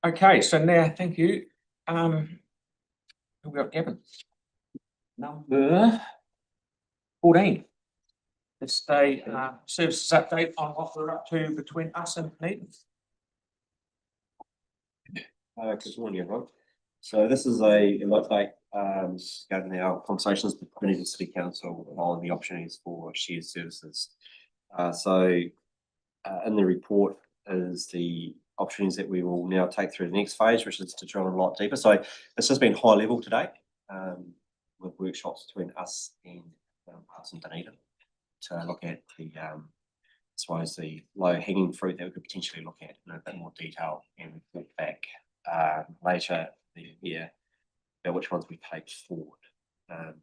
Okay, so now, thank you. We've got Gavin. Number 14. Let's stay services update on what we're up to between us and Dunedin. Good morning, everyone. So this is a update regarding our conversations with Dunedin City Council on the opportunities for shared services. In the report is the opportunities that we will now take through the next phase, which is to drill a lot deeper. So this has been high level today, with workshops between us and Dunedin to look at the I suppose the low hanging fruit that we could potentially look at in a bit more detail and report back later in the year about which ones we take forward.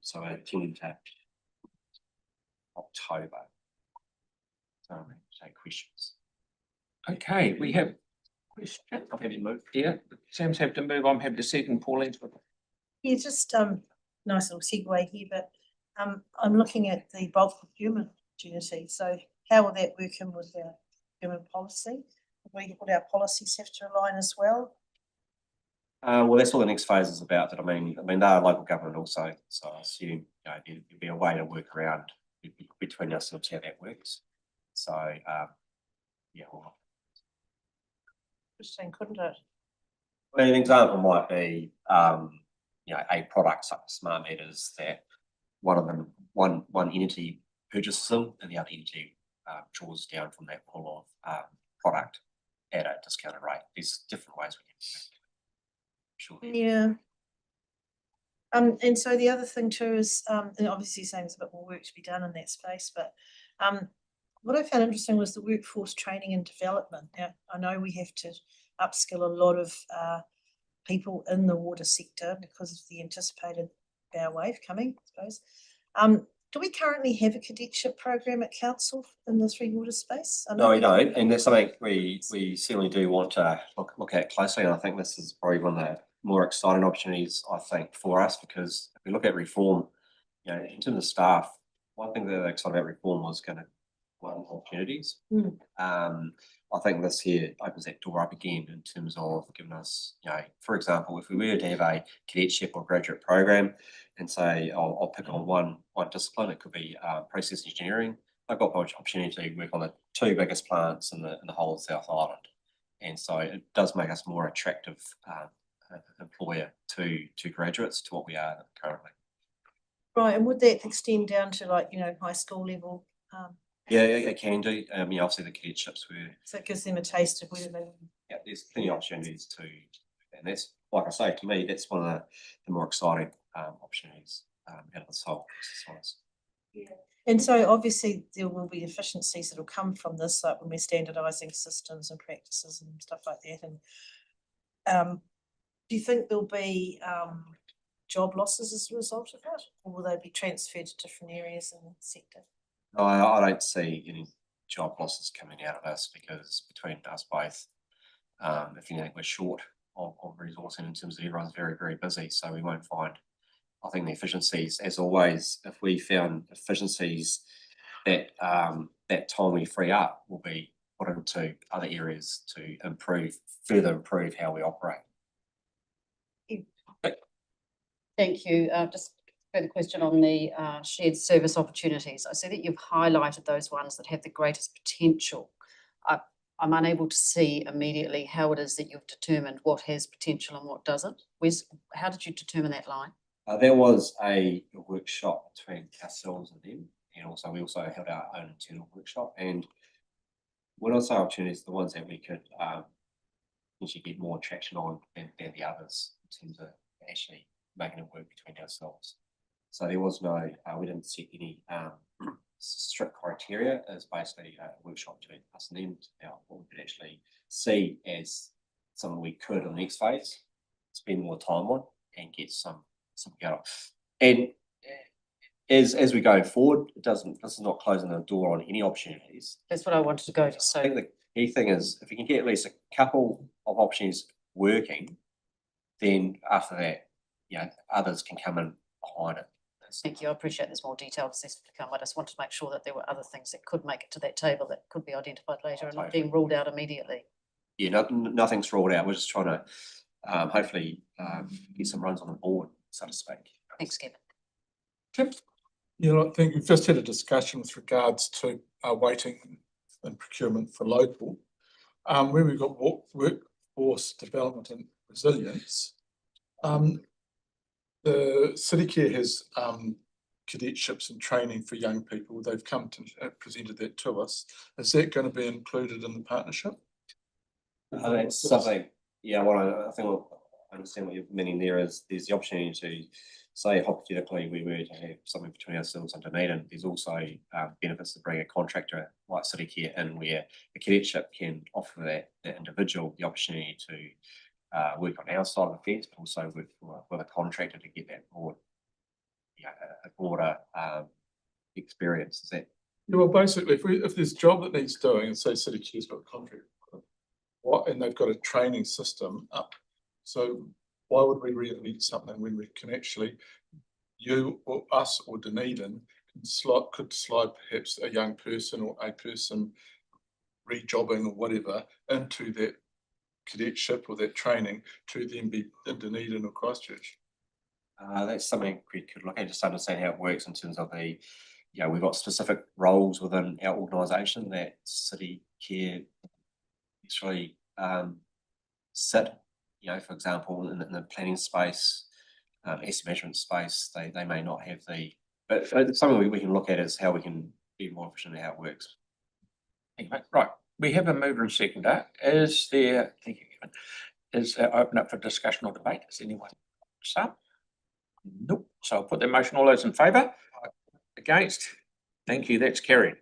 So we're intending to October. So take questions. Okay, we have questions. I'll have you move. Yeah, Sam's have to move. I'm happy to second Pauline's. Yeah, just nice little segue here, but I'm looking at the bulk procurement opportunity. So how will that work in with our procurement policy? Would our policies have to align as well? Well, that's what the next phase is about. That I mean, they are local government also, so I assume there'd be a way to work around between ourselves how that works. So yeah, well, Interesting, couldn't it? an example might be a product such as smart meters that one entity purchases them and the other entity draws down from that pool of product at a discounted rate. There's different ways we can do it. Sure. Yeah. And so the other thing too is, and obviously saying there's a bit more work to be done in that space, but what I found interesting was the workforce training and development. Now, I know we have to upskill a lot of people in the water sector because of the anticipated bow wave coming, I suppose. Do we currently have a cadetship program at council in the three water space? No, we don't, and that's something we certainly do want to look at closely. And I think this is probably one of the more exciting opportunities, I think, for us, because if we look at reform, in terms of staff, one thing that excited about reform was going to opportunities. I think this here opens that door up again in terms of giving us, for example, if we were to have a cadetship or graduate program and say, I'll pick on one discipline, it could be process engineering. I've got the opportunity to work on the two biggest plants in the whole of South Island. And so it does make us more attractive employer to graduates to what we are currently. Right, and would that extend down to high school level? Yeah, it can do. Obviously the cadetships were. So it gives them a taste of where they. Yeah, there's plenty of opportunities to, and that's, like I say, to me, that's one of the more exciting opportunities out of this whole exercise. Yeah. And so obviously there will be efficiencies that will come from this, like when we're standardising systems and practices and stuff like that. And do you think there'll be job losses as a result of it, or will they be transferred to different areas in the sector? No, I don't see any job losses coming out of this, because between us both, if you think we're short of resourcing in terms of everyone's very, very busy, so we won't find. I think the efficiencies, as always, if we found efficiencies that that time we free up will be put into other areas to further improve how we operate. Thank you. Just further question on the shared service opportunities. I see that you've highlighted those ones that have the greatest potential. I'm unable to see immediately how it is that you've determined what has potential and what doesn't. How did you determine that line? There was a workshop between ourselves and them, and also we also held our own internal workshop. And when I say opportunities, the ones that we could actually get more traction on than the others in terms of actually making it work between ourselves. So there was no, we didn't set any strict criteria. It's basically a workshop between us and them about what we could actually see as something we could in the next phase, spend more time on and get some go. And as we go forward, this is not closing the door on any opportunities. That's what I wanted to go to. So I think the key thing is if you can get at least a couple of opportunities working, then after that, others can come in behind it. Thank you. I appreciate there's more detail to come. I just wanted to make sure that there were other things that could make it to that table that could be identified later and not being ruled out immediately. yeah, nothing's ruled out. We're just trying to hopefully get some runs on the board, so to speak. Thanks, Kevin. Tim? Yeah, I think we've just had a discussion with regards to waiting and procurement for local. Where we've got workforce development and resilience, the City Care has cadetships and training for young people. They've come to presented that to us. Is that going to be included in the partnership? That's something, yeah, I think I understand what you're meaning there is there's the opportunity to say hypothetically we were to have something between ourselves and Dunedin. There's also benefits to bring a contractor like City Care in where the cadetship can offer that individual the opportunity to work on our side of the fence, but also work with a contractor to get that broad, a broader experience. Is that? Yeah, well, basically, if there's a job that needs doing, and say City Care's got a contract, and they've got a training system up, so why would we really need something when we can actually, you or us or Dunedin could slide perhaps a young person or a person rejobbing or whatever into that cadetship or that training to then be in Dunedin or Christchurch? That's something we could look at, just to understand how it works in terms of the, we've got specific roles within our organisation that City Care actually sit, for example, in the planning space, asset management space, they may not have but something we can look at is how we can be more efficient in how it works. Right, we have a mover and seconder. Is there, thank you, Kevin. Is open up for discussion or debate? Is anyone? Some? Nope. So I'll put the motion. All those in favour? Against? Thank you. That's carried.